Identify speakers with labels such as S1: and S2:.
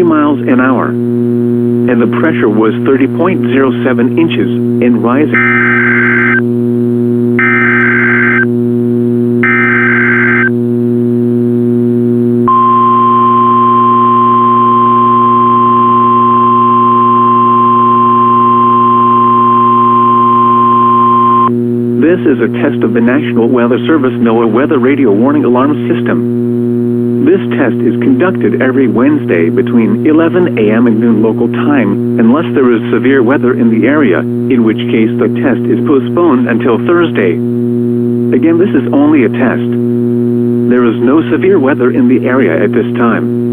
S1: miles an hour, and the pressure was 30.07 inches and rising. This is a test of the National Weather Service NOAA Weather Radio Warning Alarm System. This test is conducted every Wednesday between 11 a.m. and noon local time, unless there is severe weather in the area, in which case the test is postponed until Thursday. Again, this is only a test. There is no severe weather in the area at this time.